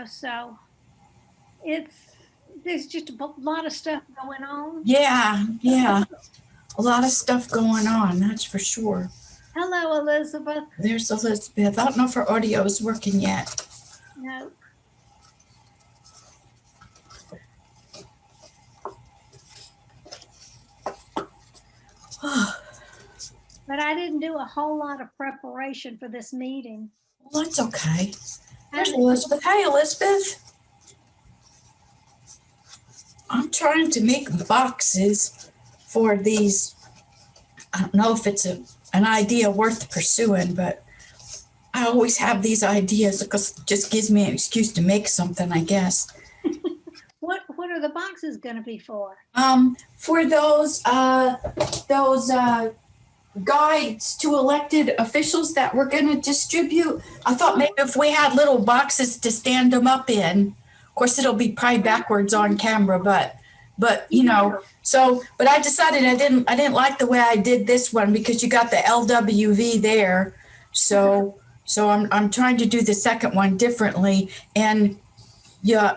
so there's just a lot of stuff going on. Yeah, yeah. A lot of stuff going on, that's for sure. Hello, Elizabeth. There's Elizabeth. I don't know if her audio is working yet. No. But I didn't do a whole lot of preparation for this meeting. Well, that's okay. There's Elizabeth. Hi, Elizabeth. I'm trying to make boxes for these. I don't know if it's an idea worth pursuing, but I always have these ideas because it just gives me an excuse to make something, I guess. What are the boxes going to be for? For those guides to elected officials that we're going to distribute. I thought maybe if we had little boxes to stand them up in. Of course, it'll be probably backwards on camera, but you know. So, but I decided I didn't like the way I did this one because you got the LWV there. So I'm trying to do the second one differently. And yeah,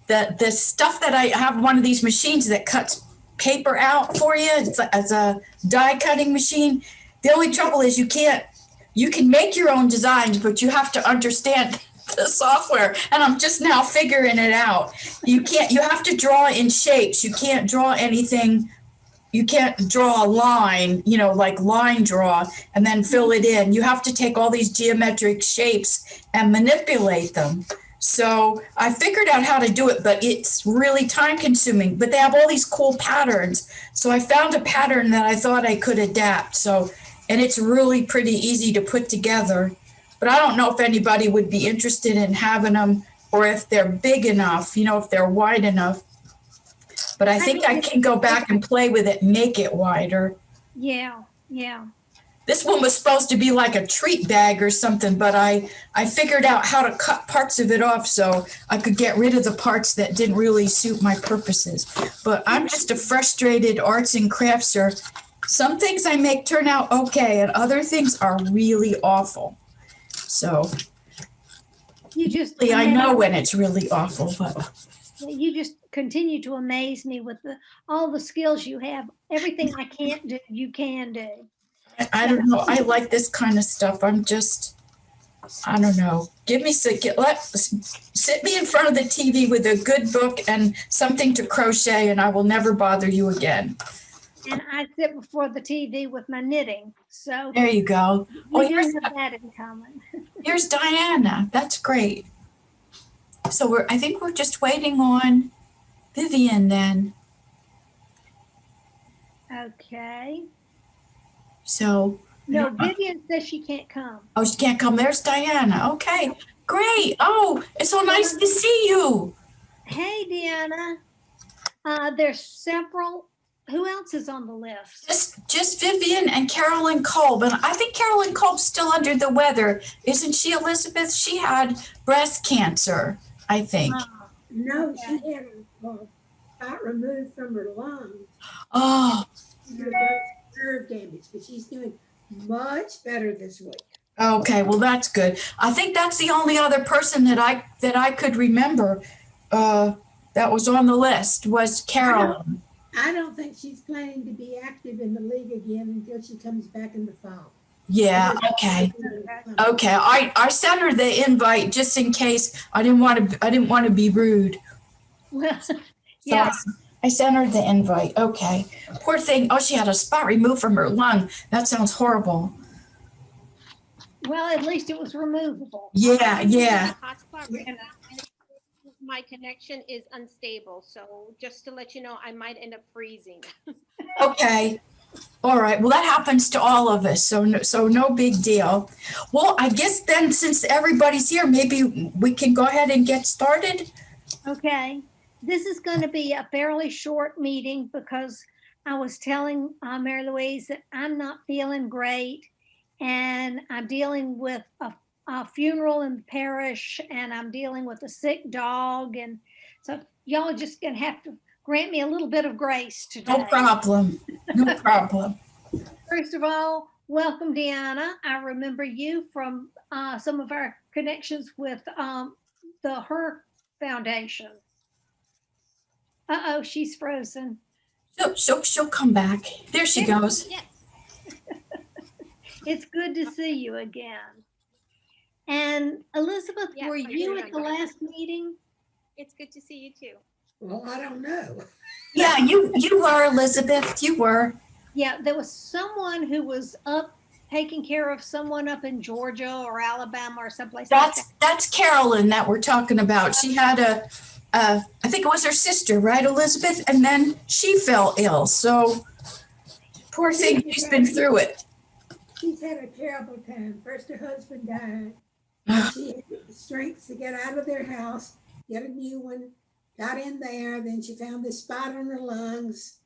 the stuff that I have one of these machines that cuts paper out for you. It's a die cutting machine. The only trouble is you can make your own designs, but you have to understand the software. And I'm just now figuring it out. You have to draw in shapes. You can't draw anything. You can't draw a line, like line draw and then fill it in. You have to take all these geometric shapes and manipulate them. So I figured out how to do it, but it's really time consuming, but they have all these cool patterns. So I found a pattern that I thought I could adapt. So, and it's really pretty easy to put together, but I don't know if anybody would be interested in having them or if they're big enough, if they're wide enough, but I think I can go back and play with it and make it wider. Yeah. This one was supposed to be like a treat bag or something, but I figured out how to cut parts of it off so I could get rid of the parts that didn't really suit my purposes. But I'm just a frustrated arts and craftser. Some things I make turn out okay, and other things are really awful. So I know when it's really awful, but you just continue to amaze me with all the skills you have. Everything I can't do, you can do. I don't know. I like this kind of stuff. I don't know. Sit me in front of the TV with a good book and something to crochet, and I will never bother you again. And I sit before the TV with my knitting. So there you go. We do have that in common. Here's Diana. That's great. So I think we're just waiting on Vivian then. Okay. So no, Vivian says she can't come. Oh, she can't come. There's Diana. Okay, great. Oh, it's so nice to see you. Hey, Deanna. There's several. Who else is on the list? Just Vivian and Carolyn Kolb. And I think Carolyn Kolb's still under the weather. Isn't she, Elizabeth? She had breast cancer, I think. No, she had a spot removed from her lungs. Oh. Nerve damage, but she's doing much better this week. Okay, well that's good. I think that's the only other person that I could remember that was on the list was Carolyn. I don't think she's planning to be active in the league again until she comes back in the fall. Yeah, okay. Okay. I sent her the invite just in case. I didn't want to be rude. Well, yeah. So I sent her the invite. Okay. Poor thing. Oh, she had a spot removed from her lung. That sounds horrible. Well, at least it was removable. Yeah. My connection is unstable, so just to let you know, I might end up freezing. Okay. All right. Well, that happens to all of us, so no big deal. Well, I guess then since everybody's here, maybe we can go ahead and get started. Okay. This is going to be a fairly short meeting because I was telling Mary Louise that I'm not feeling great and I'm dealing with a funeral in the parish and I'm dealing with a sick dog. And so y'all are just going to have to grant me a little bit of grace today. No problem. No problem. First of all, welcome, Deanna. I remember you from some of our connections with the her foundation. Uh-oh, she's frozen. She'll come back. There she goes. Yes, It's good to see you again. And Elizabeth, Yes, were I you do at the remember. last meeting? it's good to see you too. Well, I don't know. Yeah, you were, Elizabeth. You were. Yeah, there was someone who was up taking care of someone up in Georgia or Alabama or someplace like that. That's Carolyn that we're talking about. She had I think it was her sister, right, Elizabeth? And then she fell ill. So poor thing, she's been through it. She's had a terrible time. First, her husband died. And she had the strength to get out of their house, get a new one, got in there. Then she found this spot on her lungs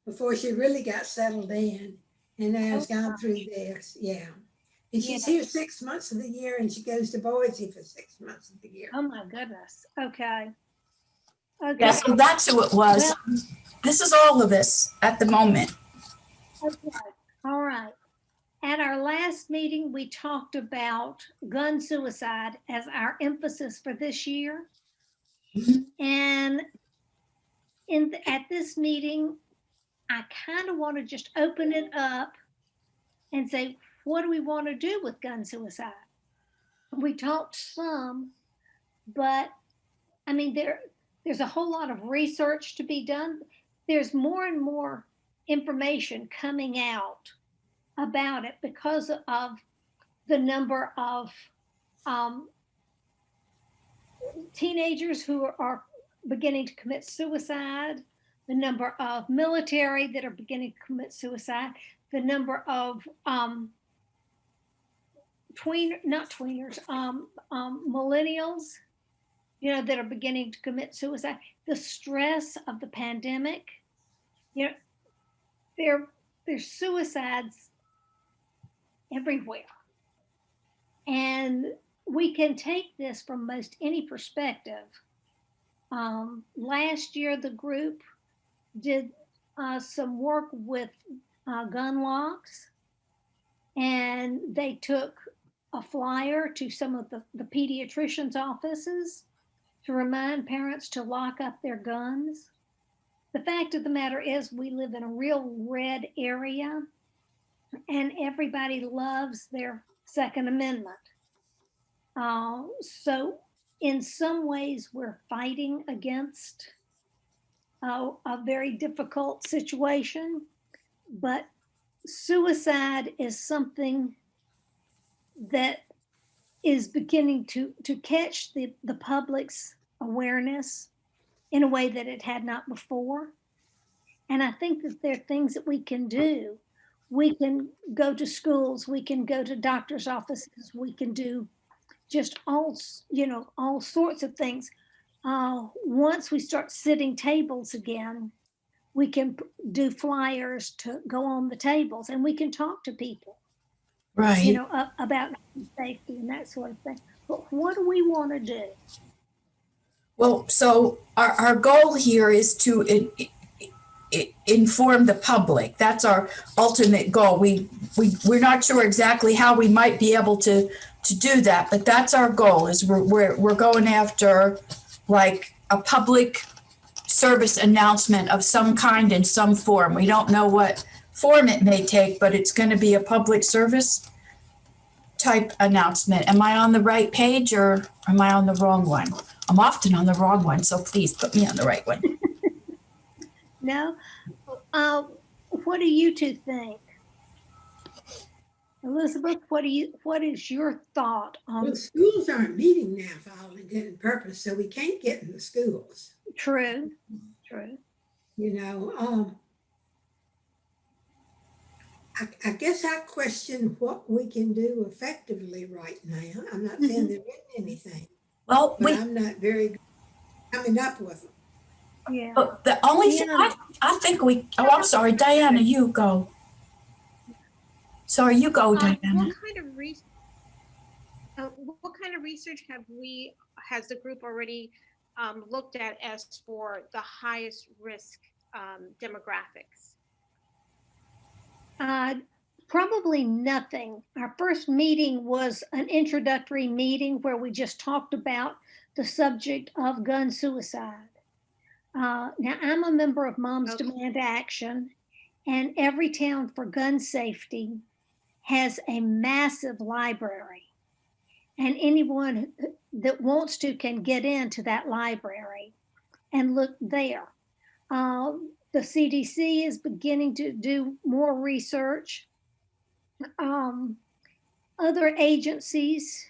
before she really got settled in. And now has gone through this. Yeah. And she's here 6 months of the year, and she goes to Boise for 6 months of the year. Oh my goodness. Okay. Okay. Yeah, so that's who it was. This is all of us at the moment. Okay. All right. At our last meeting, we talked about gun suicide as our emphasis for this year. Mhm. And at this meeting, I kind of want to just open it up and say, what do we want to do with gun suicide? We talked some, but I mean, there's a whole lot of research to be done. There's more and more information coming out about it because of the number of teenagers who are beginning to commit suicide, the number of military that are beginning to commit suicide, the number of millennials, that are beginning to commit suicide, the stress of the pandemic, there's suicides everywhere. And we can take this from most any perspective. Last year, the group did some work with gun locks, and they took a flyer to some of the pediatricians' offices to remind parents to lock up their guns. The fact of the matter is we live in a real red area, and everybody loves their Second Amendment. So in some ways, we're fighting against a very difficult situation, but suicide is something that is beginning to catch the public's awareness in a way that it had not before. And I think that there are things that we can do. We can go to schools, we can go to doctor's offices, we can do just all sorts of things. Once we start sitting tables again, we can do flyers to go on the tables, and we can talk to people, Right. about safety and that sort of thing. But what do we want to do? Well, so our goal here is to inform the public. That's our ultimate goal. We're not sure exactly how we might be able to do that, but that's our goal. Is we're going after like a public service announcement of some kind in some form. We don't know what form it may take, but it's going to be a public service type announcement. Am I on the right page or am I on the wrong one? I'm often on the wrong one, so please put me on the right one. No? What do you two think? Elizabeth, what is your thought on? Well, schools aren't meeting now for all intent and purpose, so we can't get in the schools. True. I guess I question what we can do effectively right now. I'm not saying there isn't anything, Well, but I'm not very good at coming up with them. Yeah. the only thing I think I'm sorry, Diana, you go. Sorry, you go, Diana. What kind of research has the group already looked at as for the highest risk demographics? Probably nothing. Our first meeting was an introductory meeting where we just talked about the subject of gun suicide. Now, I'm a member of Moms Okay. Demand Action, and every town for gun safety has a massive library. And anyone that wants to can get into that library and look there. The CDC is beginning to do more research. Um, Other agencies,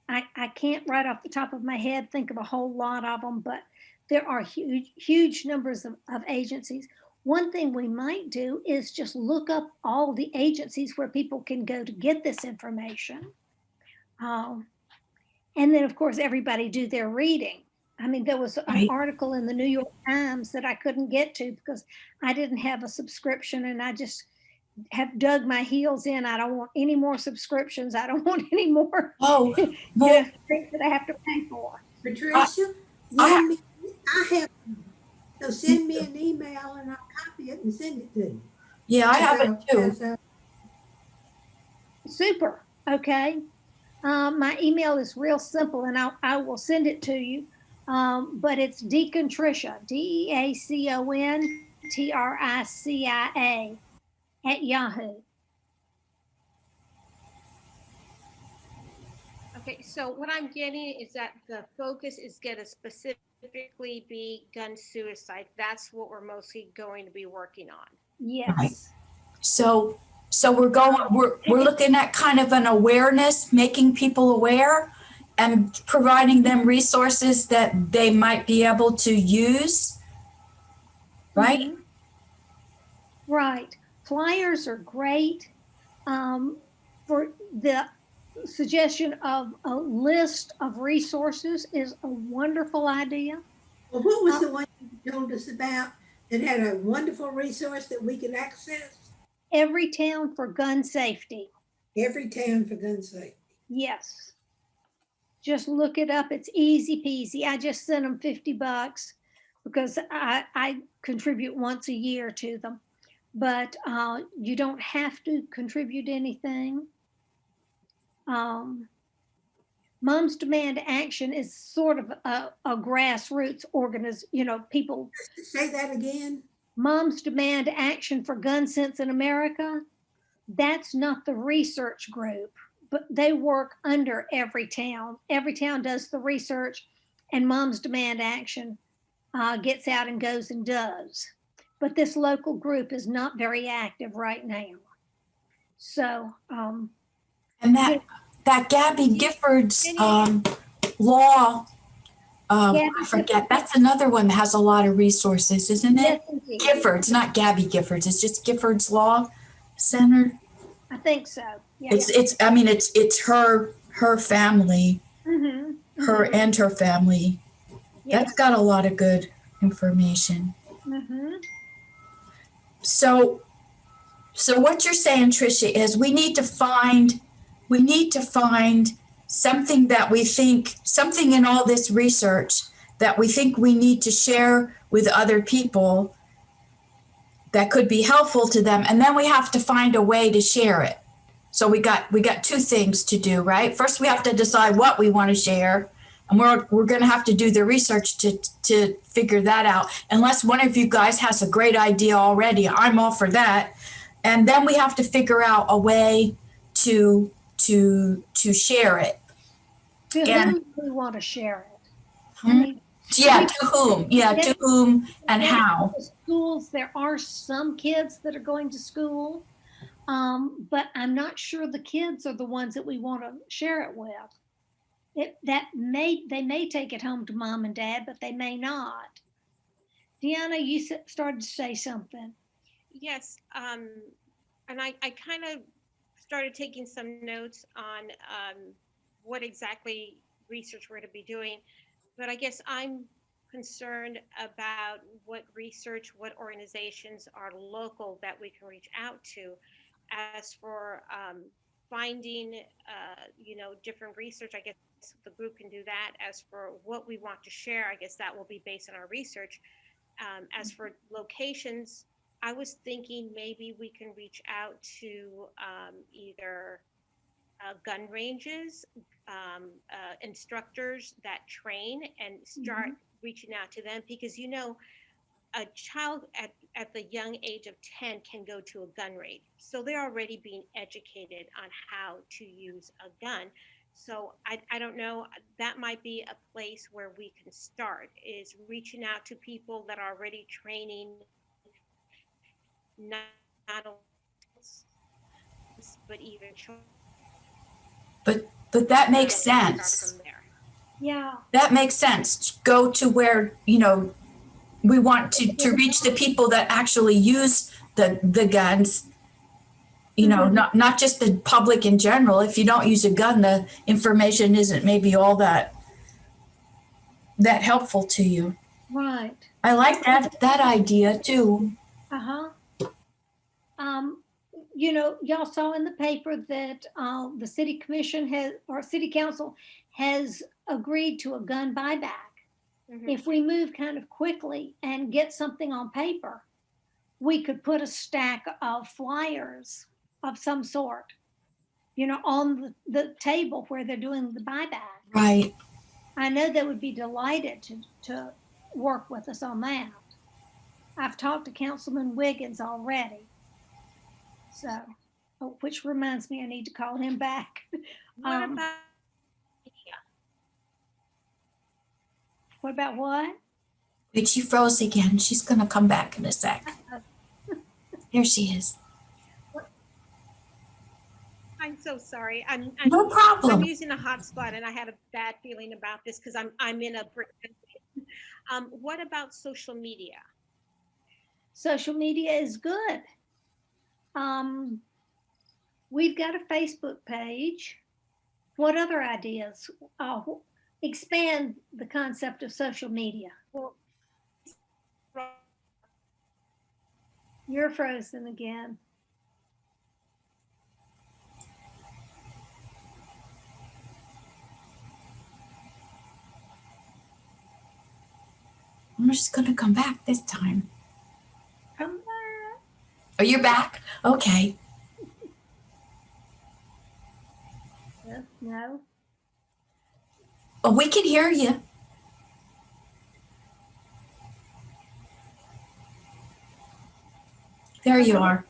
I can't right off the top of my head think of a whole lot of them, but there are huge numbers of agencies. One thing we might do is just look up all the agencies where people can go to get this information. Um, and then, of course, everybody do their reading. I mean, there was an Right. article in the New York Times that I couldn't get to because I didn't have a subscription, and I just have dug my heels in. I don't want any more subscriptions. I don't want any more Oh, you well, know, things that I have to pay for. Patricia, I- send me, I have, so send me an email and I'll copy it and send it to you. yeah, I have it too. As a- Super. Okay. My email is real simple, and I will send it to you. But it's Deacon Tricia, DeaconTricia at Yahoo. Okay, so what I'm getting is that the focus is going to specifically be gun suicide. That's what we're mostly going to be working on. Yes. So we're looking at kind of an awareness, making people aware and providing them resources that they might be able to use, right? Mhm. Right. Flyers are great. For the suggestion of a list of resources is a wonderful idea. Well, what was the one you told us about that had a wonderful resource that we could access? Every town for gun safety. Every town for gun safety. Yes. Just look it up. It's easy peasy. I just sent them $50 because I contribute once a year to them. But you don't have to contribute anything. Moms Demand Action is sort of a grassroots organization. You know, people. Say that again. Moms Demand Action for Gun Sense in America. That's not the research group, but they work under every town. Every town does the research, and Moms Demand Action gets out and goes and does. But this local group is not very active right now. So, And that Gabby Giffords law, I forget, that's another one that has a lot of resources, isn't it? yes, indeed. Giffords, not Gabby Giffords. It's just Giffords Law Center. I think so. Yeah. It's her family, her and her family. Yes. That's got a lot of good information. Mhm. So what you're saying, Tricia, is we need to find something that we think, something in all this research that we think we need to share with other people that could be helpful to them, and then we have to find a way to share it. So we got two things to do, right? First, we have to decide what we want to share, and we're going to have to do the research to figure that out. Unless one of you guys has a great idea already, I'm all for that. And then we have to figure out a way to share it. To And- whom do we want to share it? I Hmm? mean, Yeah, to whom? Yeah, to whom and yeah, how? the schools, there are some kids that are going to school, but I'm not sure the kids are the ones that we want to share it with. They may take it home to mom and dad, but they may not. Deanna, you started to say something. Yes, and I kind of started taking some notes on what exactly research we're going to be doing, but I guess I'm concerned about what research, what organizations are local that we can reach out to. As for finding, different research, I guess the group can do that. As for what we want to share, I guess that will be based on our research. As for locations, I was thinking maybe we can reach out to either gun ranges, instructors that train and start reaching out to them, because a child at the young age of 10 can go to a gun range. So they're already being educated on how to use a gun. So I don't know, that might be a place where we can start, is reaching out to people that are already training, not only but even children. But that makes Start sense. from there. Yeah, That makes sense. Go to where, we want to reach the people that actually use the guns, not just the public in general. If you don't use a gun, the information isn't maybe all that helpful to you. right. I like that idea too. Uh-huh. Y'all saw in the paper that the city commission or city council has agreed to a gun buyback. Mhm. If we move kind of quickly and get something on paper, we could put a stack of flyers of some sort, on the table where they're doing the buyback. Right. I know they would be delighted to work with us on that. I've talked to Councilman Wiggins already. So, which reminds me, I need to call him back. What about What about what? Wait, she froze again. She's going to come back in a sec. Here she is. I'm so sorry. No I'm problem. using a hotspot, and I had a bad feeling about this because I'm in a brick. What about social media? Social media is good. We've got a Facebook page. What other ideas? Expand the concept of social media. Well, You're frozen again. I'm just going to come back this time. Come back. Are you back? Okay. No. Oh, we can hear you. There you are.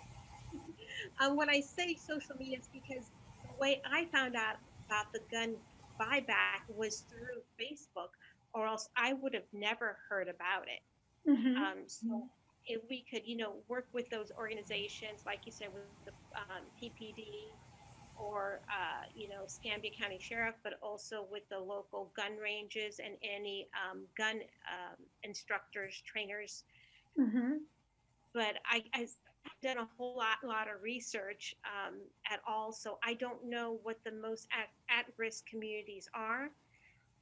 when I say social media, it's because the way I found out about the gun buyback was through Facebook, or else I would have never heard about it. Mm-hmm. So if we could, work with those organizations, like you said, with the PPD or, Escambia County Sheriff, but also with the local gun ranges and any gun instructors, trainers. Mm-hmm. But I've done a whole lot of research at all, so I don't know what the most at-risk communities are,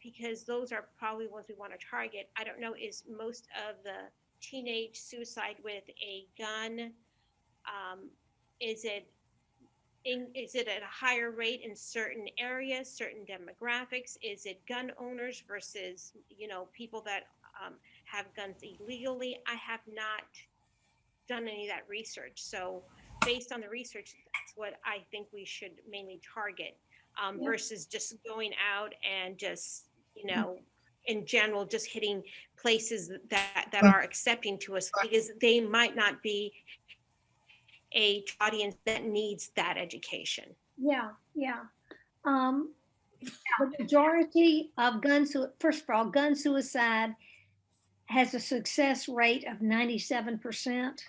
because those are probably ones we want to target. I don't know, is most of the teenage suicide with a gun, is it at a higher rate in certain areas, certain demographics? Is it gun owners versus, people that have guns illegally? I have not done any of that research. So based on the research, that's what I think we should mainly target, versus just going out and just, in general, just hitting places that are accepting to us, because they might not be a audience that needs that education. Yeah. The majority of first of all, gun suicide has a success rate of 97%.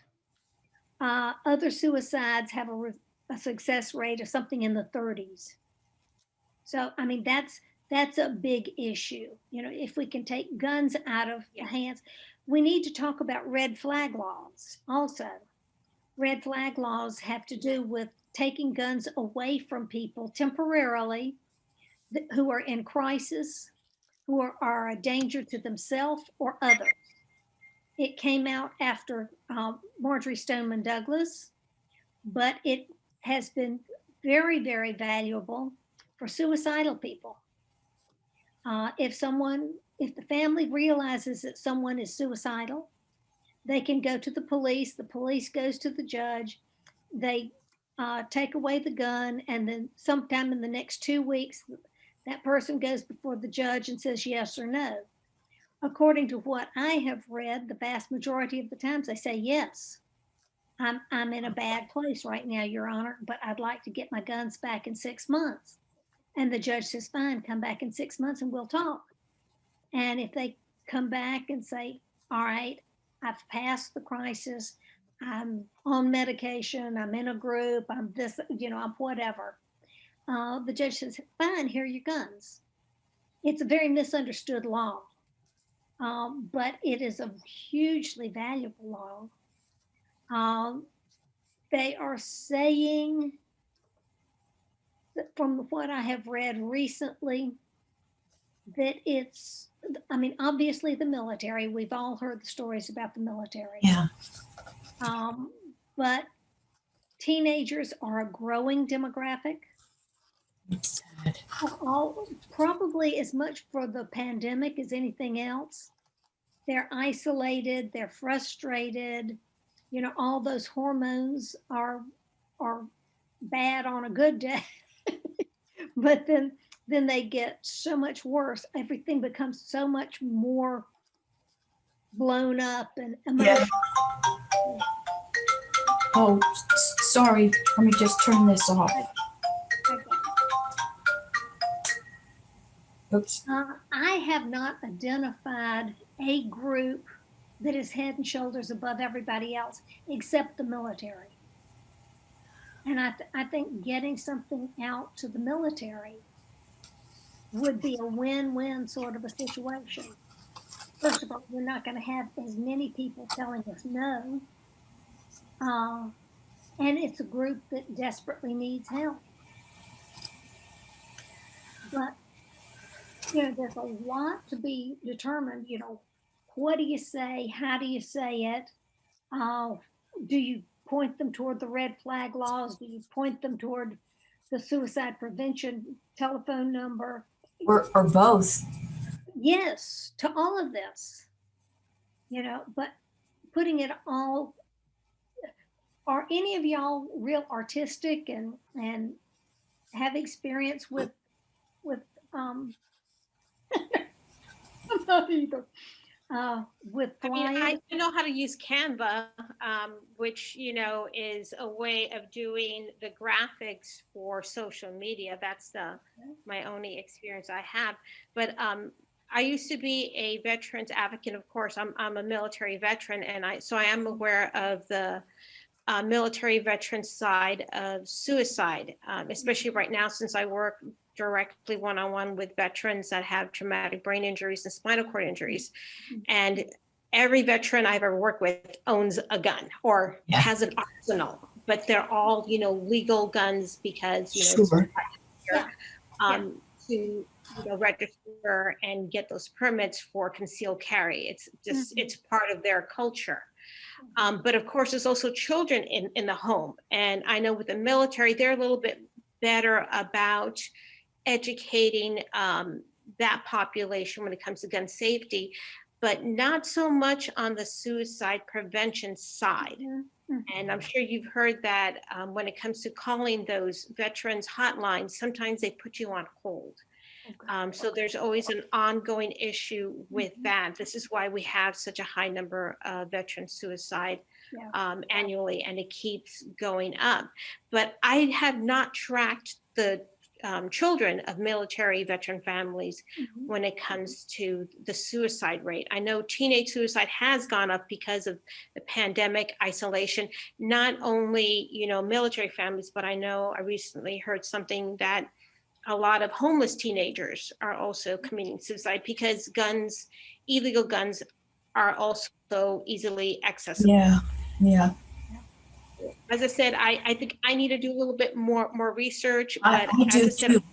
Other suicides have a success rate of something in the 30s. So, I mean, that's a big issue. If we can take guns out of the hands, we need to talk about red flag laws also. Red flag laws have to do with taking guns away from people temporarily who are in crisis, who are a danger to themselves or others. It came out after Marjory Stoneman Douglas, but it has been very, very valuable for suicidal people. If the family realizes that someone is suicidal, they can go to the police goes to the judge, they take away the gun, and then sometime in the next 2 weeks, That person goes before the judge and says yes or no. According to what I have read, the vast majority of the times they say yes. I'm in a bad place right now, Your Honor, but I'd like to get my guns back in 6 months. And the judge says, fine, come back in 6 months and we'll talk. And if they come back and say, all right, I've passed the crisis, I'm on medication, I'm in a group, I'm this, I'm whatever. The judge says, fine, here are your guns. It's a very misunderstood law, but it is a hugely valuable law. They are saying that from what I have read recently, that it's, obviously the military, we've all heard the stories about the military. Yeah. But teenagers are a growing demographic. It's sad. Probably as much for the pandemic as anything else. They're isolated, they're frustrated, all those hormones are bad on a good day. But then they get so much worse. Everything becomes so much more blown up and emotional. Yeah. Oh, sorry. Let me just turn this off. Oops. I have not identified a group that is head and shoulders above everybody else except the military. And I think getting something out to the military would be a win-win sort of a situation. First of all, we're not going to have as many people telling us no. And it's a group that desperately needs help. But, there's a lot to be determined. What do you say? How do you say it? Do you point them toward the red flag laws? Do you point them toward the suicide prevention telephone number? Or both. Yes, to all of this, but putting it all, are any of y'all real artistic and have experience with I'm not either. With flying. I know how to use Canva, which, is a way of doing the graphics for social media. That's my only experience I have. But I used to be a veterans advocate. Of course, I'm a military veteran, and so I am aware of the military veteran side of suicide, especially right now since I work directly one-on-one with veterans that have traumatic brain injuries and spinal cord injuries. And every veteran I've ever worked with owns a gun or has an arsenal, but they're all, legal guns because, Sure. to register and get those permits for concealed carry. It's just, it's part of their culture. But of course, there's also children in the home. And I know with the military, they're a little bit better about educating that population when it comes to gun safety, but not so much on the suicide prevention side. And I'm sure you've heard that when it comes to calling those veterans hotlines, sometimes they put you on hold. So there's always an ongoing issue with that. This is why we have such a high number of veteran suicide annually, and it keeps going up. But I have not tracked the children of military veteran families when it comes to the suicide rate. I know teenage suicide has gone up because of the pandemic isolation, not only, military families, but I know I recently heard something that a lot of homeless teenagers are also committing suicide because illegal guns are also easily accessible. Yeah. As I said, I think I need to do a little bit more research, I but do as I said, too.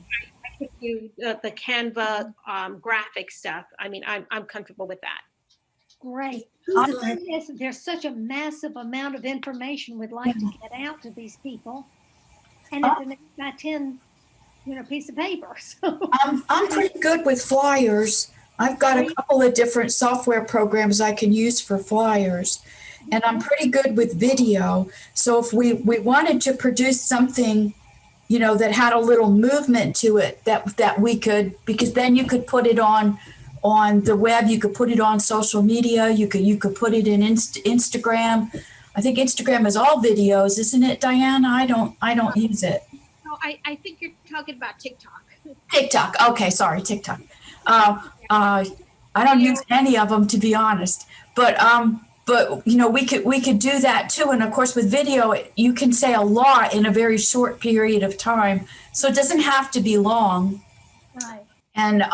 I can do the Canva graphic stuff. I'm comfortable with that. Great. The thing is, there's such a massive amount of information we'd like to get out to these people. And it's an 10 piece of paper. So I'm pretty good with flyers. I've got a couple of different software programs I can use for flyers, and I'm pretty good with video. So if we wanted to produce something, you know, that had a little movement to it that we could, because then you could put it on the web, you could put it on social media, you could put it in Instagram. I think Instagram is all videos, isn't it, Diana? I don't use it. No, I think you're talking about TikTok. TikTok. Okay, sorry, TikTok. I don't use any of them, to be honest. But you know, we could do that too. And of course, with video, you can say a lot in a very short period of time. So it doesn't have to be long. Right. And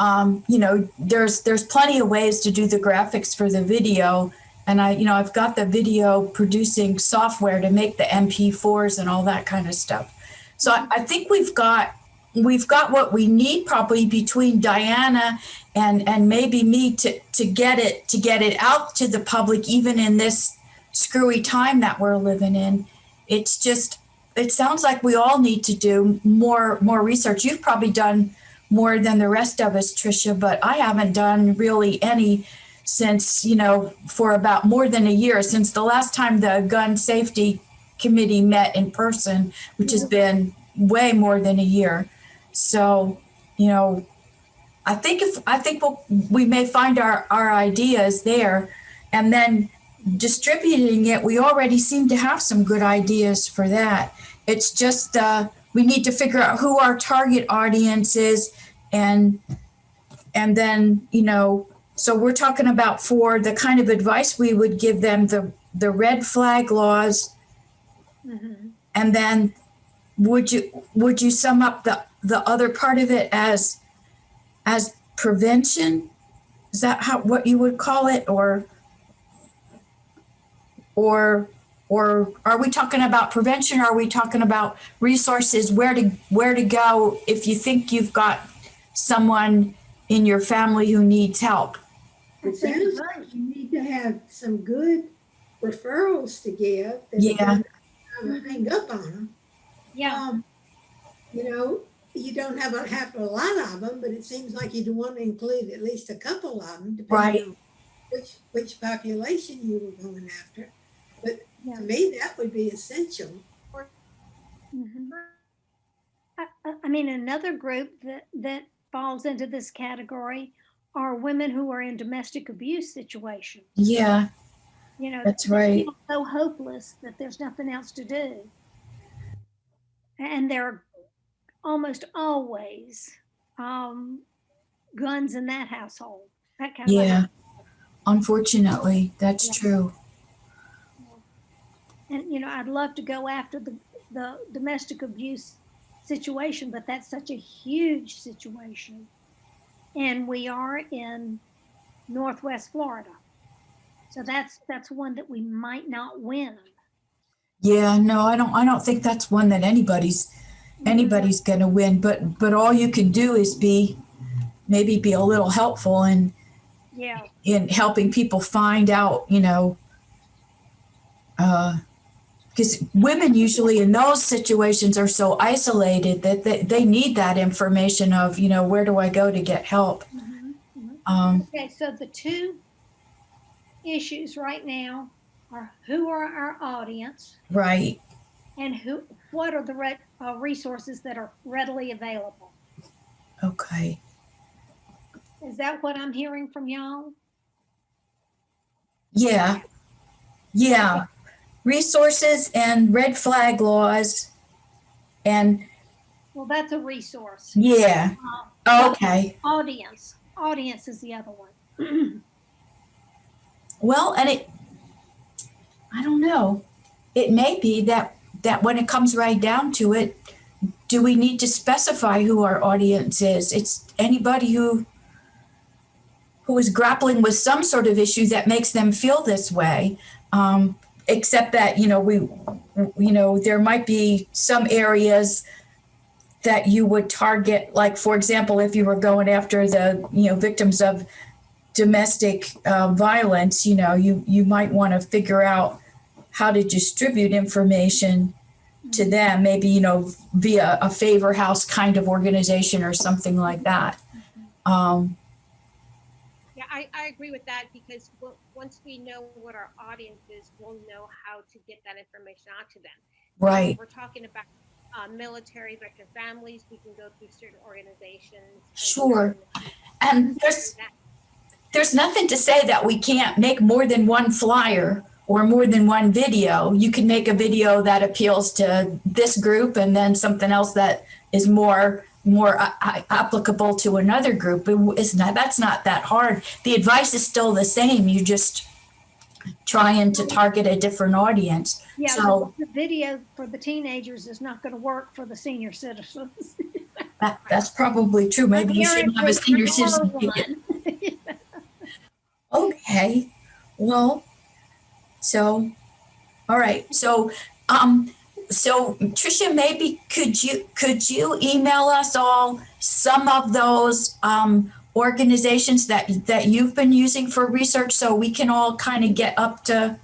you know, there's plenty of ways to do the graphics for the video. And I've got the video producing software to make the MP4s and all that kind of stuff. So I think we've got what we need, probably between Diana and maybe me to get it out to the public, even in this screwy time that we're living in. It sounds like we all need to do more research. You've probably done more than the rest of us, Tricia, but I haven't done really any since, you know, for about more than a year, since the last time the gun safety committee met in person, which has been way more than a year. So, you know, I think we may find our ideas there, and then distributing it, we already seem to have some good ideas for that. It's just we need to figure out who our target audience is, and then, you know, so we're talking about, for the kind of advice we would give them, the red flag laws. Mm-hmm. And then would you sum up the other part of it as prevention? Is that what you would call it? Or are we talking about prevention? Or are we talking about resources, where to go if you think you've got someone in your family who needs help? It sounds like you need to have some good referrals to give. Yeah. Hang up on them. Yeah. You know, you don't have a lot of them, but it seems like you'd want to include at least a couple of them, depending on which population you were going after. But to me, that would be essential. Mm-hmm. I mean, another group that falls into this category are women who are in domestic abuse situations. Yeah. You know, that's right. Feel so hopeless that there's nothing else to do. And there are almost always guns in that household. That kind Yeah. of Unfortunately, that's true. And, you know, I'd love to go after the domestic abuse situation, but that's such a huge situation. And we are in Northwest Florida. So that's one that we might not win. Yeah, no, I don't think that's one that anybody's going to win, but all you can do is maybe be a little helpful in helping people find out, you know, because women usually in those situations are so isolated that they need that information of, you know, where do I go to get help? Mm-hmm. Mm-hmm. Okay, so the two issues right now are who are our audience, right, and what are the resources that are readily available. Okay. Is that what I'm hearing from y'all? Yeah. Okay. Resources and red flag laws, and well, that's a resource. Yeah. Okay. Audience is the other one. Well, and I don't know. It may be that when it comes right down to it, do we need to specify who our audience is? It's anybody who is grappling with some sort of issue that makes them feel this way. Except that, you know, there might be some areas that you would target, like, for example, if you were going after the, you know, victims of domestic violence, you know, you might want to figure out how to distribute information to them, maybe, you know, via a favor house kind of organization or something like that. Yeah, I agree with that, because once we know what our audience is, we'll know how to get that information out to them. Right. We're talking about military veteran families. We can go through certain organizations. Sure. And And there's nothing to say that we can't make more than one flyer or more than one video. You can make a video that appeals to this group and then something else that is more applicable to another group. That's not that hard. The advice is still the same. You just trying to target a different audience. Yeah, So the video for the teenagers is not going to work for the senior citizens. that's probably true. Maybe you shouldn't have a senior citizen one. ticket. Okay. Well, so, all right. So Tricia, maybe could you email us all some of those organizations that you've been using for research so we can all kind of get up to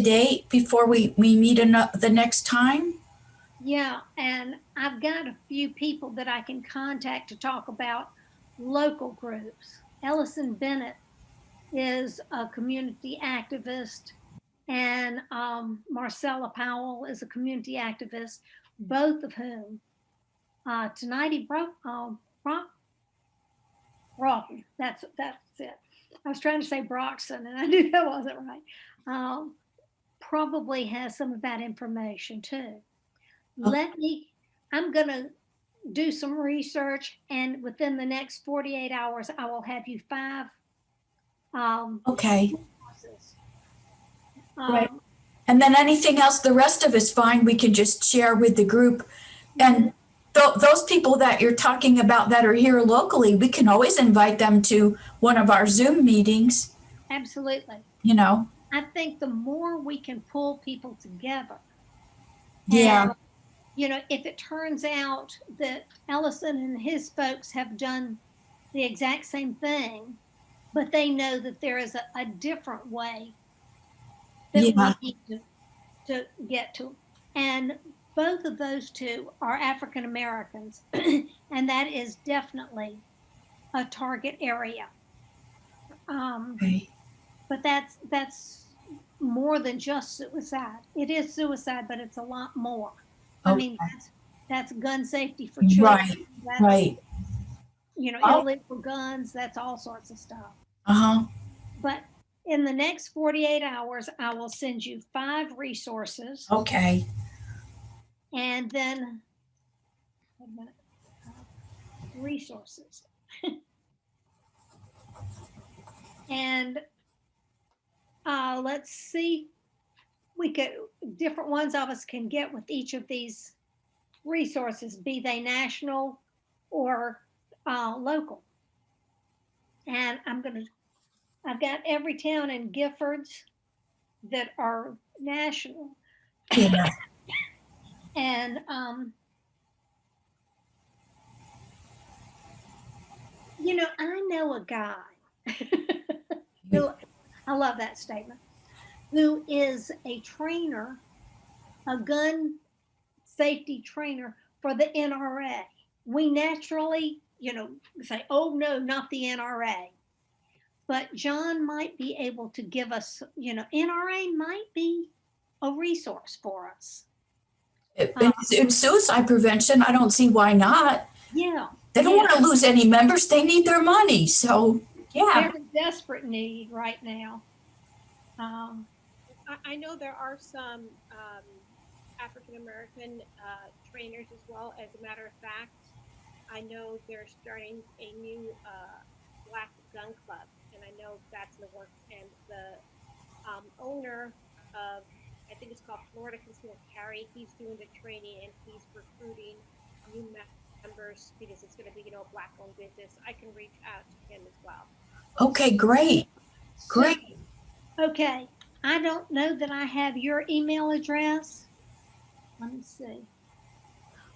date before we meet the next time? Yeah, and I've got a few people that I can contact to talk about local groups. Ellison Bennett is a community activist, and Marcella Powell is a community activist, both of whom Broughton, that's it. I was trying to say Broxton, and I knew that wasn't right. Probably has some of that information too. I'm gonna do some research, and within the next 48 hours, I will have you 5 Okay. resources. Right. And then anything else, the rest of is fine. We can just share with the group. And those people that you're talking about that are here locally, we can always invite them to one of our Zoom meetings. Absolutely. You know. I think the more we can pull people together. Yeah. And, you know, if it turns out that Ellison and his folks have done the exact same thing, but they know that there is a different way that Yeah. we need to get to. And both of those two are African Americans, and that is definitely a target area. Okay. But that's more than just suicide. It is suicide, but it's a lot more. I mean, that's gun safety for children. Right. That's, Right. You know, illegal guns. That's all sorts of stuff. But in the next 48 hours, I will send you 5 resources. Okay. And then, wait a minute, resources. And let's see, different ones of us can get with each of these resources, be they national or local. And I've got every town in Giffords that are national. Yeah. And, you know, I know a guy who, I love that statement, who is a trainer, a gun safety trainer for the NRA. We naturally, you know, say, oh no, not the NRA. But John might be able to give us, you know, NRA might be a resource for us. In suicide prevention, I don't see why not. Yeah. They don't want to lose any members. They need their money. So, yeah. They're in desperate need right now. I know there are some African American trainers as well. As a matter of fact, I know they're starting a new Black Gun Club, and I know that's in the works. And the owner of, I think it's called Florida Concealed Carry, he's doing the training and he's recruiting new members because it's going to be, you know, a Black-owned business. I can reach out to him as well. Okay, great. Great. Okay. I don't know that I have your email address. Let me see.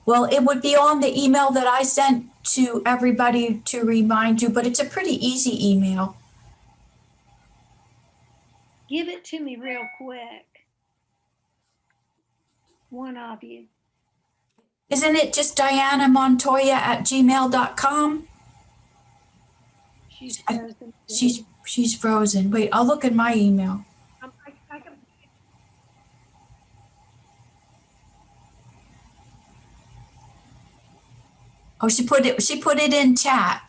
Well, it would be on the email that I sent to everybody to remind you, but it's a pretty easy email. Give it to me real quick. One of you. Isn't it just DianaMontoya@gmail.com? She's frozen. She's frozen. Wait, I'll look at my email. I can, Oh, she put it in chat.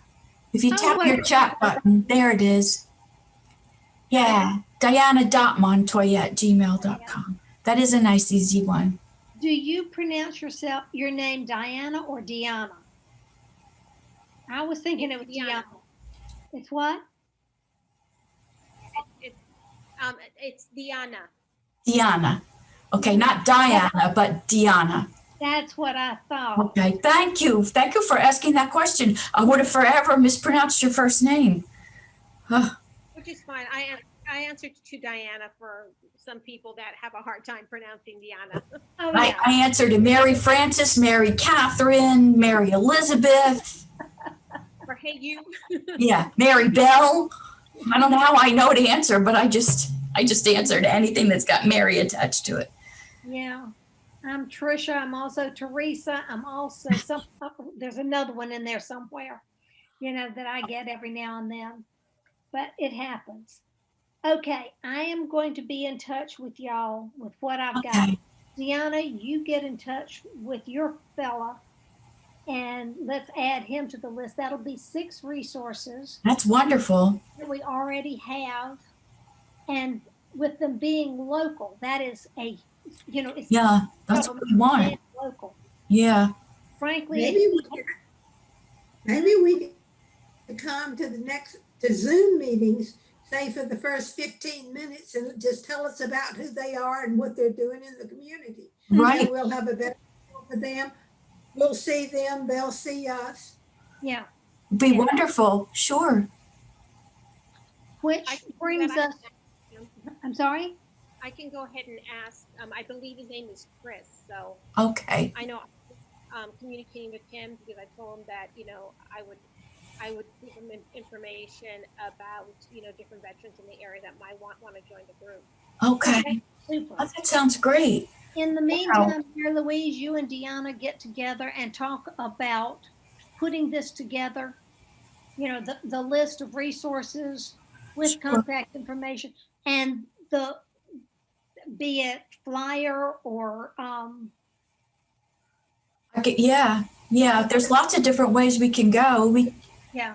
If you Oh, tap wait. your chat button, there it is. Yeah, diana.montoya@gmail.com. That is a nice, easy one. Do you pronounce your name Diana or Deanna? I was thinking it was It's Deanna. Deanna. It's what? It's Diana. Diana. Okay, not Diana, but Diana. That's what I thought. Okay, thank you. Thank you for asking that question. I would have forever mispronounced your first name. Huh. Which is fine. I answered to Diana for some people that have a hard time pronouncing Diana. Oh, I yeah. answered to Mary Frances, Mary Catherine, Mary Elizabeth. Or hey, you. Yeah, Mary Bell. I don't know how I know to answer, but I just answered anything that's got Mary attached to it. Yeah. I'm Trisha. I'm also Teresa. I'm also there's another one in there somewhere, that I get every now and then, but it happens. Okay. I am going to be in touch with y'all with what I've got. Okay. Deanna, you get in touch with your fella and let's add him to the list. That'll be 6 resources That's wonderful. that we already have. And with them being local, that is it's Yeah, that's what we want. and local. Yeah. Frankly, Maybe we could come to to Zoom meetings, say for the first 15 minutes and just tell us about who they are and what they're doing in the community. Right. And we'll have a better feel for them. We'll see them, they'll see us. yeah, Be wonderful. Sure. which I can do brings that. us, I'm sorry? I can go ahead and ask. I believe his name is Chris. So Okay. I know communicating with him because I told him that I would give him information about different veterans in the area that might want to join the group. Okay. Super. Oh, that sounds great. In the meantime, Mary Louise, you and Deanna get together and talk about putting this together, the list of resources with Sure. contact information and be it flyer or, Okay, yeah. There's lots of different ways we can go. yeah,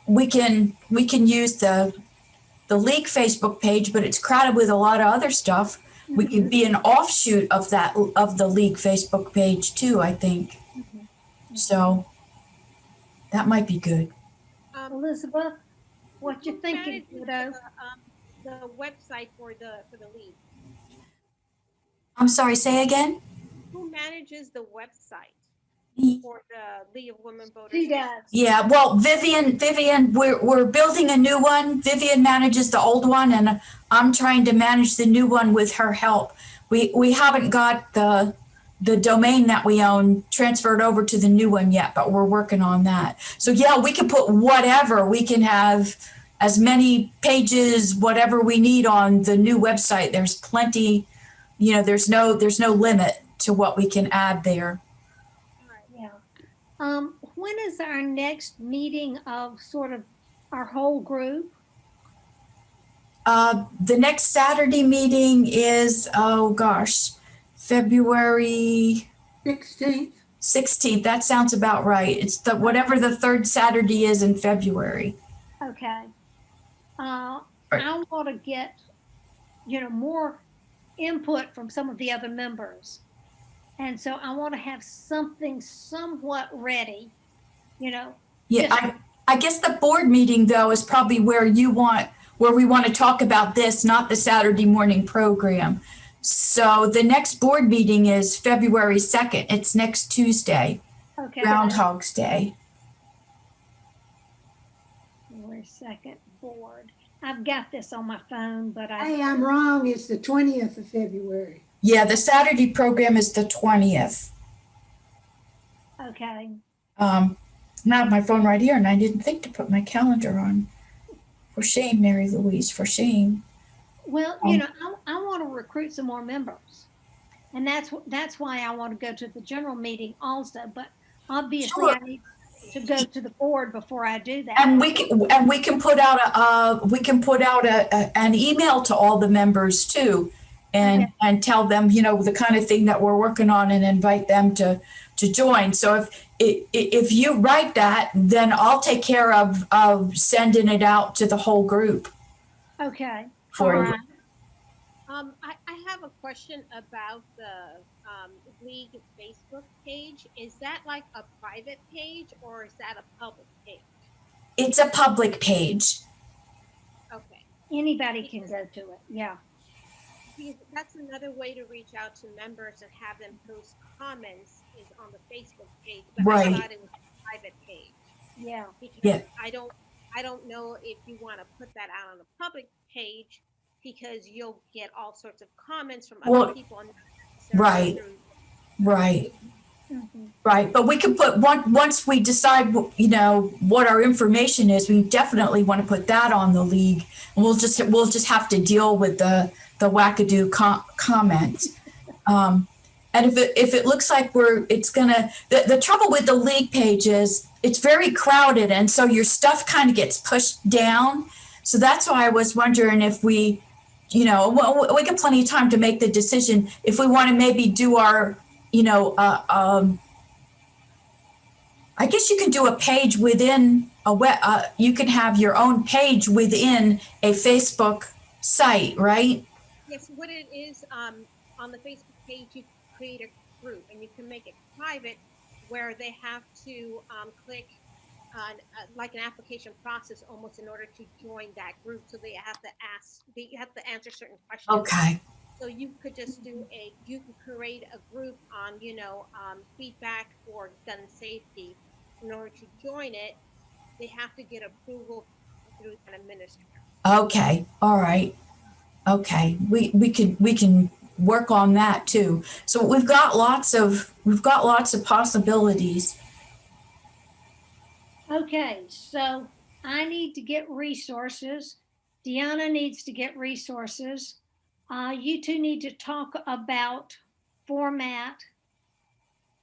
We can use the league Facebook page, but it's crowded with a lot of other stuff. We can be an offshoot of the league Facebook page too, I think. Mhm. So that might be good. Elizabeth, what you Who thinking, manages kiddo? the website for the league? I'm sorry, say again? Who manages the website for the League of Women Voters? She does. Yeah, well, Vivian, we're building a new one. Vivian manages the old one and I'm trying to manage the new one with her help. We haven't got the domain that we own transferred over to the new one yet, but we're working on that. So yeah, we can put whatever. We can have as many pages, whatever we need on the new website. There's plenty, there's no limit to what we can add there. Yeah. When is our next meeting of sort of our whole group? The next Saturday meeting is, February 16th. That sounds about right. It's whatever the third Saturday is in February. Okay. Right. I want to get, more input from some of the other members. And so I want to have something somewhat ready, Yeah, Yes. I guess the board meeting though is probably where we want to talk about this, not the Saturday morning program. So the next board meeting is February 2nd. It's next Tuesday, Okay. Groundhog's Day. February 2nd board. I've got this on my phone, but Hey, I'm wrong. It's the 20th of February. Yeah, the Saturday program is the 20th. okay. I have my phone right here and I didn't think to put my calendar on. For shame, Mary Louise, for shame. Well, I want to recruit some more members. And that's why I want to go to the general meeting also, but obviously Sure. I need to go to the board before I do that. And we can put out an email to all the members too. and tell them, you know, the kind of thing that we're working on and invite them to join. So if you write that, then I'll take care of sending it out to the whole group Okay. for All you. right. I have a question about the league Facebook page. Is that like a private page or is that a public page? It's a public page. Okay. Anybody can go to it. Yeah. Because that's another way to reach out to members and have them post comments is on the Facebook page. But Right. I thought it was a private page. Yeah. Because Yeah. I don't know if you want to put that out on a public page because you'll get all sorts of comments from Well, other people. And not necessarily right. through- Right. Mhm. Right. But we can put once we decide, you know, what our information is, we definitely want to put that on the league. And we'll just have to deal with the wackadoo comment. And if it looks like it's gonna, the trouble with the league page is it's very crowded, and so your stuff kind of gets pushed down. So that's why I was wondering if we, you know, well, we got plenty of time to make the decision if we want to maybe do our, you know, I guess you can do a page within a web. You can have your own page within a Facebook site, right? Yes, what it is, on the Facebook page, you create a group and you can make it private where they have to click on like an application process almost in order to join that group. So they have to answer certain questions. Okay. So you could just you could create a group on, you know, feedback for gun safety. In order to join it, they have to get approval through an administrator. Okay. All right. Okay. We can work on that too. So we've got lots of possibilities. Okay. So I need to get resources. Deanna needs to get resources. You two need to talk about format,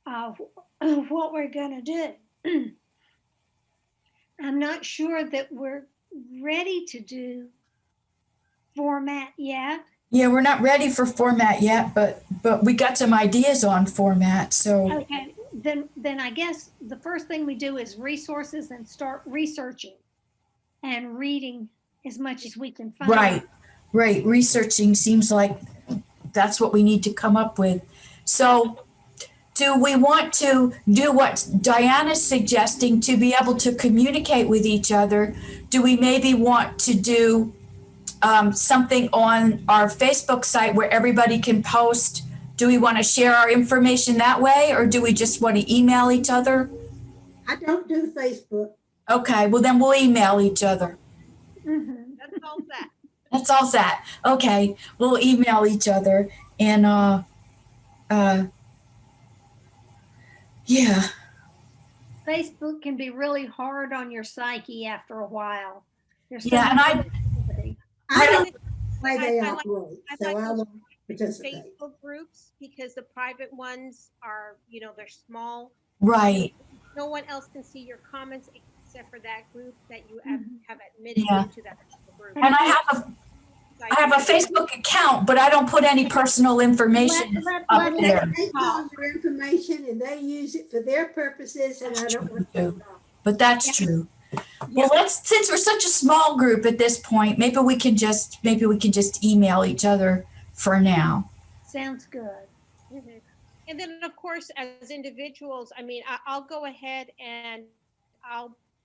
what we're going to do. I'm not sure that we're ready to do format yet. Yeah, we're not ready for format yet, but we got some ideas on format. So Okay, then I guess the first thing we do is resources and start researching and reading as much as we can find. right. Researching seems like that's what we need to come up with. So do we want to do what Diana's suggesting to be able to communicate with each other? Do we maybe want to do something on our Facebook site where everybody can post? Do we want to share our information that way, or do we just want to email each other? I don't do Facebook. Okay, well then we'll email each other. Mhm. That's all that. That's all that. Okay, we'll email each other and yeah. Facebook can be really hard on your psyche after a while. There's so Yeah, and much I activity. I don't- don't know why they I like- operate, I so like I those won't participate. Facebook groups because the private ones are, you know, they're small. right. No one else can see your comments except for that group that you Mhm. have admitted Yeah. into that group. And I have a Facebook account, but I don't put any personal information Let up Leslie there. They call talk. their information and they use it for their purposes, and I That's don't true, want too. to. But that's true. Well, since we're such a small group at this point, maybe we can just email each other for now. Sounds good. Mhm. And then, of course, as individuals, I mean, I'll go ahead and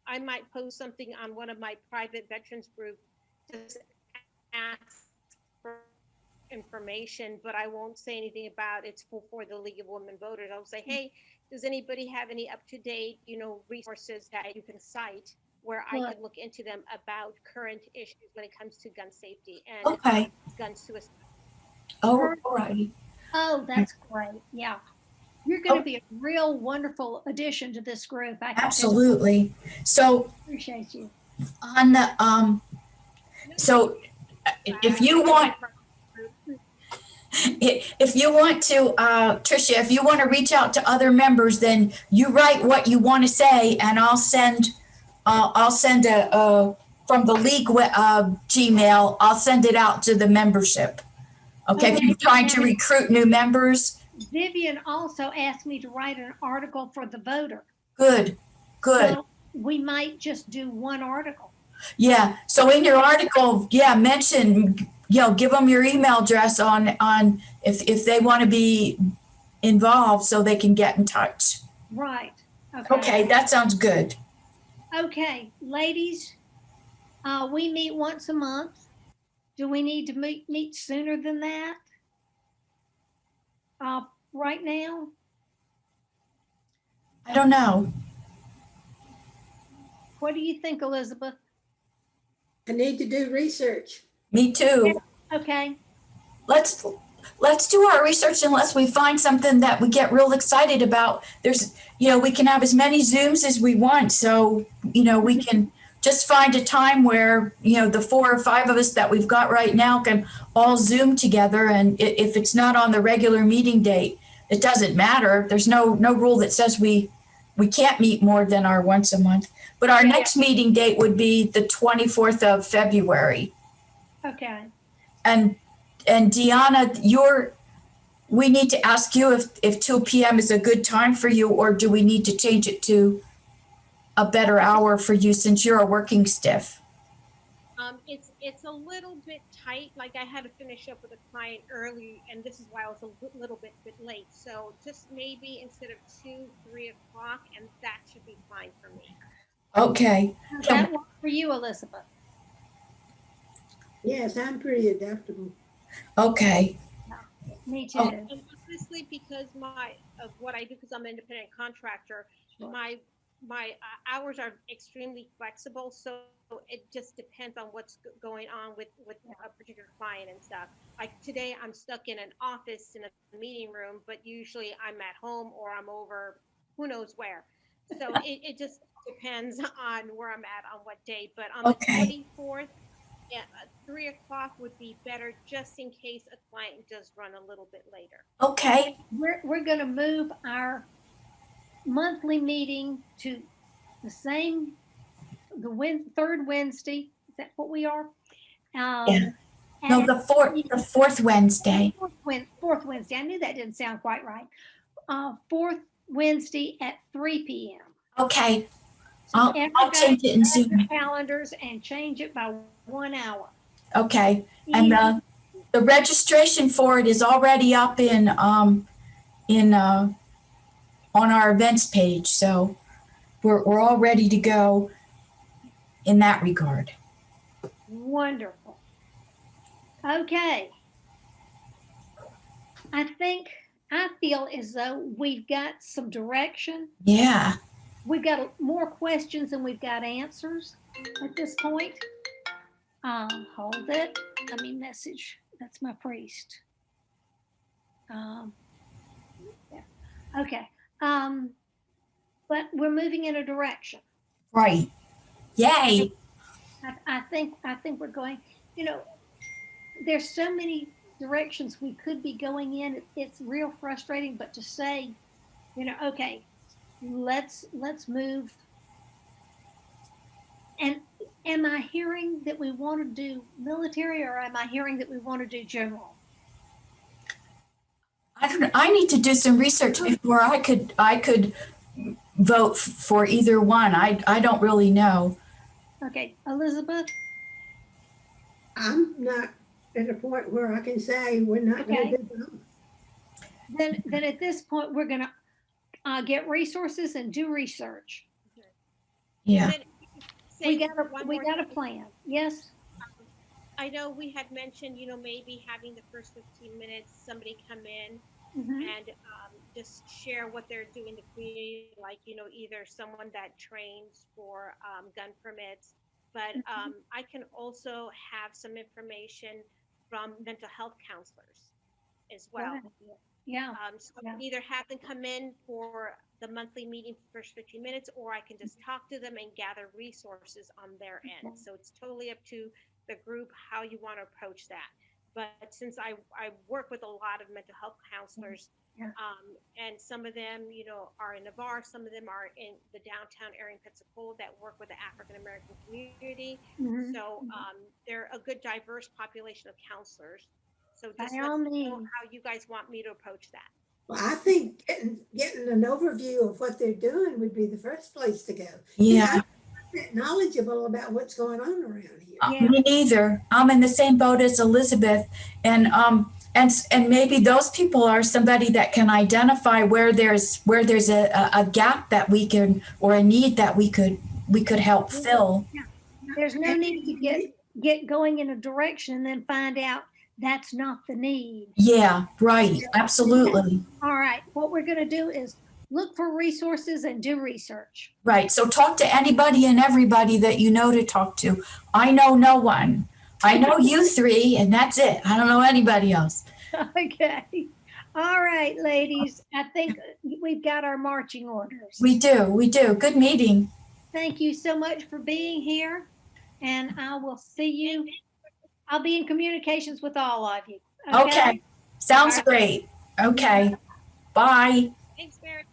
I might post something on one of my private veterans group, just ask for information, but I won't say anything about it's for the League of Women Voters. I'll say, hey, does anybody have any up-to-date, you know, resources that you can cite where I Good. can look into them about current issues when it comes to gun safety and Okay. gun suicide. Oh, all righty. Oh, that's great. Yeah. You're going to be a real wonderful addition to this group. I can tell. Absolutely. So Appreciate you. on the so if you want to, Tricia, if you want to reach out to other members, then you write what you want to say, and I'll send a from the league Gmail. I'll send it out to the membership. Okay, if Okay. you're trying to recruit new members, Vivian also asked me to write an article for the voter. good, good. So we might just do one article. Yeah, so in your article, yeah, mention, give them your email address on if they want to be involved so they can get in touch. Right. Okay, that sounds good. Okay, ladies, we meet once a month. Do we need to meet sooner than that? Right now? I don't know. What do you think, Elizabeth? I need to do research. Me too. Okay, Let's do our research unless we find something that we get real excited about. We can have as many Zooms as we want. So, we can just find a time where, the 4 or 5 of us that we've got right now can all Zoom together. And if it's not on the regular meeting date, it doesn't matter. There's no rule that says we can't meet more than our once a month. But our next meeting date would be the 24th of February. okay. And Deanna, we need to ask you if 2 p.m. is a good time for you, or do we need to change it to a better hour for you since you're a working stiff? It's a little bit tight. Like I had to finish up with a client early, and this is why I was a little bit late. So just maybe instead of 2, 3 o'clock, and that should be fine for me. Okay. Does that work for you, Elizabeth? Yes, I'm pretty adaptable. Okay. Me too. Oh. And honestly, because of what I do, because I'm an independent contractor, Sure. my hours are extremely flexible. So it just depends on what's going on with a particular client and stuff. Like today, I'm stuck in an office in a meeting room, but usually I'm at home or I'm over who knows where. So it just depends on where I'm at on what day. But on the 24th, yeah, 3 o'clock would be better just in case a client does run a little bit later. Okay. We're going to move our monthly meeting to the third Wednesday. Is that what we are? Yeah. No, the fourth Wednesday. Fourth Wednesday. I knew that didn't sound quite right. Fourth Wednesday at 3 p.m. Okay. So I'll change it in Zoom. Calendars and change it by 1 hour. Okay. And the registration for it is already up on our events page. So we're all ready to go in that regard. Wonderful. Okay. I feel as though we've got some direction. Yeah. We've got more questions than we've got answers at this point. Hold it. Let me message. That's my priest. Yeah. Okay. But we're moving in a direction. Right. Yay. I think we're going, there's so many directions we could be going in. It's real frustrating, but to say, okay, let's move. And am I hearing that we want to do military, or am I hearing that we want to do general? I need to do some research before I could vote for either one. I don't really know. Okay, Elizabeth? I'm not at a point where I can say we're not going to do both. Then at this point, we're going to get resources and do research. Yeah. We got a plan. Yes. I know we had mentioned, maybe having the first 15 minutes, somebody come in and just share what they're doing in the community, like, either someone that trains for gun permits, but I can also have some information from mental health counselors as well. Yeah. So I can either have them come in for the monthly meeting for first 15 minutes, or I can just talk to them and gather resources on their end. So it's totally up to the group how you want to approach that. But since I work with a lot of mental health counselors, and some of them, are in Navarre, some of them are in the downtown area in Pensacola that work with the African American community. So they're a good diverse population of counselors. So just By let all me know means. how you guys want me to approach that. Well, I think getting an overview of what they're doing would be the first place to go. Yeah. I'm not knowledgeable about what's going on around here. Yeah. Me neither. I'm in the same boat as Elizabeth, and maybe those people are somebody that can identify where there's a gap that we can, or a need that we could help fill. There's no need to get going in a direction and then find out that's not the need. Yeah, right. Absolutely. All right, what we're gonna do is look for resources and do research. Right. So talk to anybody and everybody that you know to talk to. I know no one. I know you three, and that's it. I don't know anybody else. Okay. All right, ladies, I think we've got our marching orders. We do. Good meeting. Thank you so much for being here, and I will see you. I'll be in communications with all of you. Okay. Sounds All right. great. Okay. Bye. Thanks, Mary.